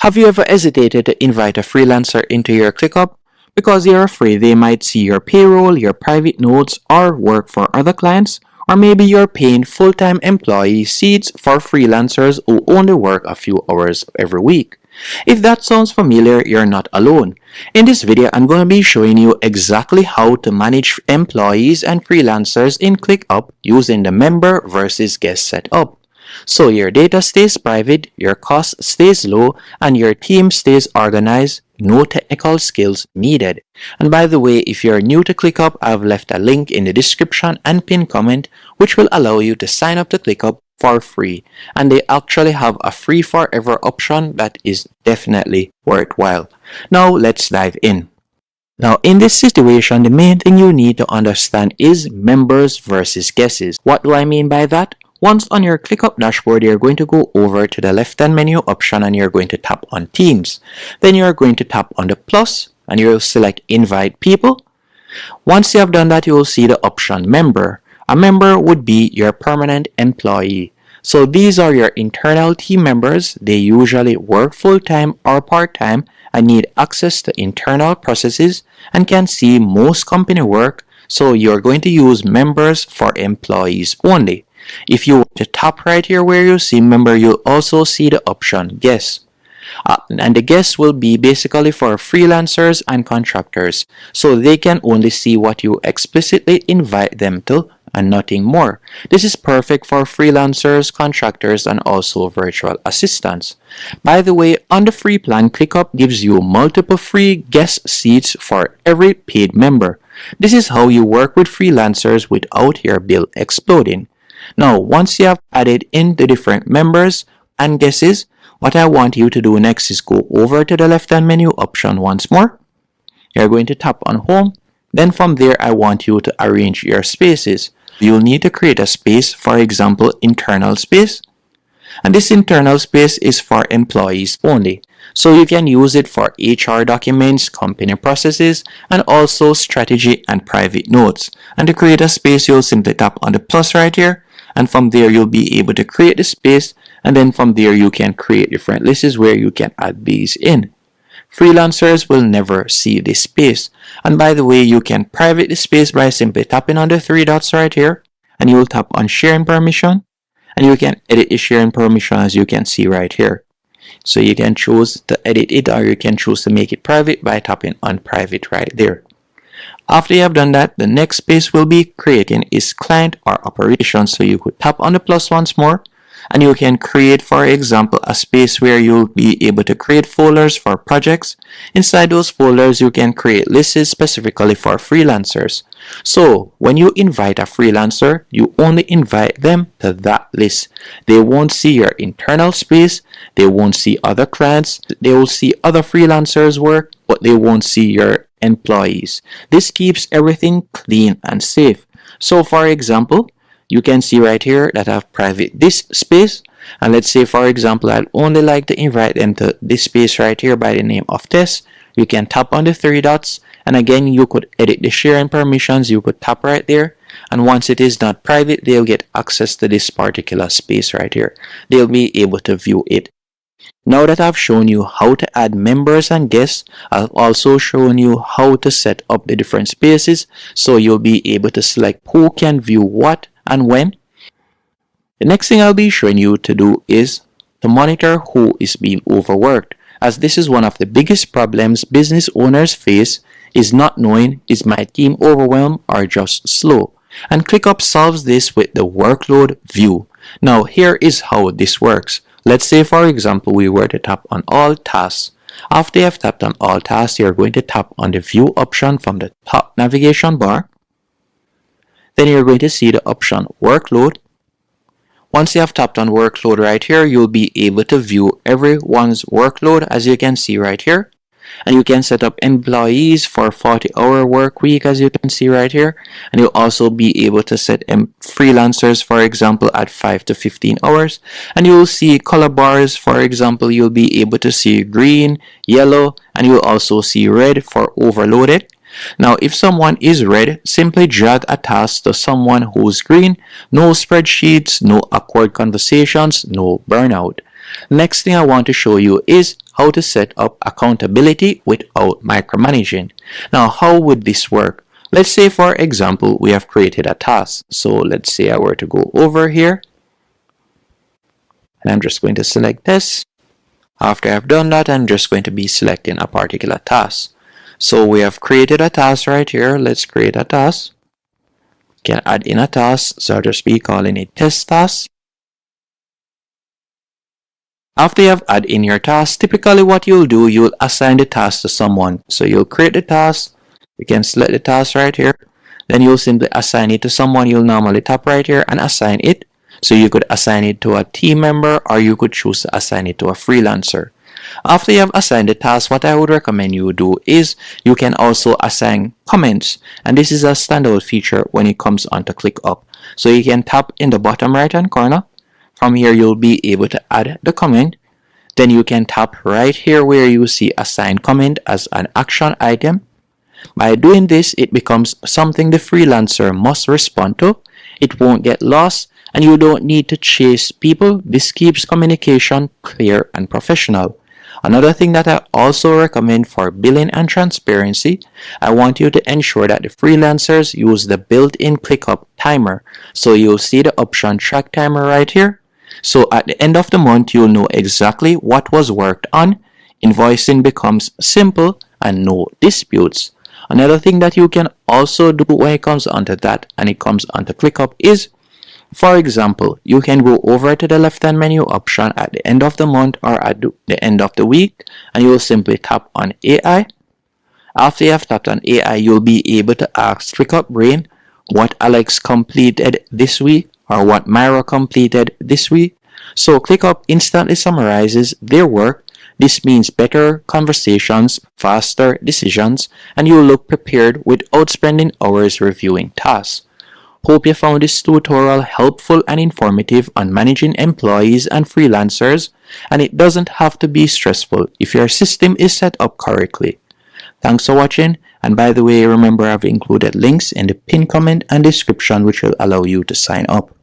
Have you ever hesitated to invite a freelancer into your ClickUp because you're afraid they might see your payroll, your private notes, or work for other clients? Or maybe you're paying full-time employee seats for freelancers who only work a few hours every week. If that sounds familiar, you're not alone. In this video, I'm going to be showing you exactly how to manage employees and freelancers in ClickUp using the member versus guest setup. So your data stays private, your cost stays low, and your team stays organized. No technical skills needed. And by the way, if you're new to ClickUp, I've left a link in the description and pinned comment which will allow you to sign up to ClickUp for free. And they actually have a free forever option that is definitely worthwhile. Now let's dive in. Now in this situation, the main thing you need to understand is members versus guests. What do I mean by that? Once on your ClickUp dashboard, you're going to go over to the left-hand menu option and you're going to tap on Teams. Then you're going to tap on the plus and you'll select Invite People. Once you have done that, you will see the option Member. A member would be your permanent employee. So these are your internal team members. They usually work full-time or part-time and need access to internal processes and can see most company work. So you're going to use members for employees only. If you want to tap right here where you see member, you'll also see the option guests. And the guests will be basically for freelancers and contractors. So they can only see what you explicitly invite them to and nothing more. This is perfect for freelancers, contractors, and also virtual assistants. By the way, on the free plan, ClickUp gives you multiple free guest seats for every paid member. This is how you work with freelancers without your bill exploding. Now, once you have added in the different members and guests, what I want you to do next is go over to the left-hand menu option once more. You're going to tap on Home. Then from there, I want you to arrange your spaces. You'll need to create a space, for example, internal space. And this internal space is for employees only. So you can use it for HR documents, company processes, and also strategy and private notes. And to create a space, you'll simply tap on the plus right here. And from there, you'll be able to create the space. And then from there, you can create different lists where you can add these in. Freelancers will never see this space. And by the way, you can private the space by simply tapping on the three dots right here. And you will tap on sharing permission. And you can edit the sharing permission as you can see right here. So you can choose to edit it or you can choose to make it private by tapping on private right there. After you have done that, the next space we'll be creating is client or operations. So you could tap on the plus once more and you can create, for example, a space where you'll be able to create folders for projects. Inside those folders, you can create lists specifically for freelancers. So when you invite a freelancer, you only invite them to that list. They won't see your internal space. They won't see other clients. They will see other freelancers' work, but they won't see your employees. This keeps everything clean and safe. So for example, you can see right here that I've private this space. And let's say, for example, I'd only like to invite them to this space right here by the name of test. You can tap on the three dots. And again, you could edit the sharing permissions. You could tap right there. And once it is not private, they'll get access to this particular space right here. They'll be able to view it. Now that I've shown you how to add members and guests, I've also shown you how to set up the different spaces so you'll be able to select who can view what and when. The next thing I'll be showing you to do is to monitor who is being overworked, as this is one of the biggest problems business owners face, is not knowing is my team overwhelmed or just slow. And ClickUp solves this with the workload view. Now here is how this works. Let's say, for example, we were to tap on all tasks. After you have tapped on all tasks, you're going to tap on the view option from the top navigation bar. Then you're going to see the option workload. Once you have tapped on workload right here, you'll be able to view everyone's workload as you can see right here. And you can set up employees for 40-hour work week as you can see right here. And you'll also be able to set freelancers, for example, at 5 to 15 hours. And you'll see color bars. For example, you'll be able to see green, yellow, and you'll also see red for overloaded. Now, if someone is red, simply drag a task to someone who's green. No spreadsheets, no awkward conversations, no burnout. Next thing I want to show you is how to set up accountability without micromanaging. Now, how would this work? Let's say, for example, we have created a task. So let's say I were to go over here, and I'm just going to select this. After I've done that, I'm just going to be selecting a particular task. So we have created a task right here. Let's create a task. You can add in a task, so I'll just be calling it test task. After you have added in your task, typically what you'll do, you'll assign the task to someone. So you'll create the task, you can select the task right here, then you'll simply assign it to someone. You'll normally tap right here and assign it. So you could assign it to a team member, or you could choose to assign it to a freelancer. After you have assigned the task, what I would recommend you do is you can also assign comments, and this is a standout feature when it comes onto ClickUp. So you can tap in the bottom right hand corner. From here you'll be able to add the comment. Then you can tap right here where you see assign comment as an action item. By doing this, it becomes something the freelancer must respond to. It won't get lost, and you don't need to chase people. This keeps communication clear and professional. Another thing that I also recommend for billing and transparency, I want you to ensure that the freelancers use the built-in ClickUp timer. So you'll see the option track timer right here. So at the end of the month, you'll know exactly what was worked on. Invoicing becomes simple and no disputes. Another thing that you can also do when it comes onto that and it comes onto ClickUp is, for example, you can go over to the left-hand menu option at the end of the month or at the end of the week, and you will simply tap on AI. After you have tapped on AI, you'll be able to ask ClickUp Brain what Alex completed this week or what Myra completed this week. So ClickUp instantly summarizes their work. This means better conversations, faster decisions, and you look prepared without spending hours reviewing tasks. Hope you found this tutorial helpful and informative on managing employees and freelancers, and it doesn't have to be stressful if your system is set up correctly. Thanks for watching, and by the way, remember I've included links in the pinned comment and description which will allow you to sign up.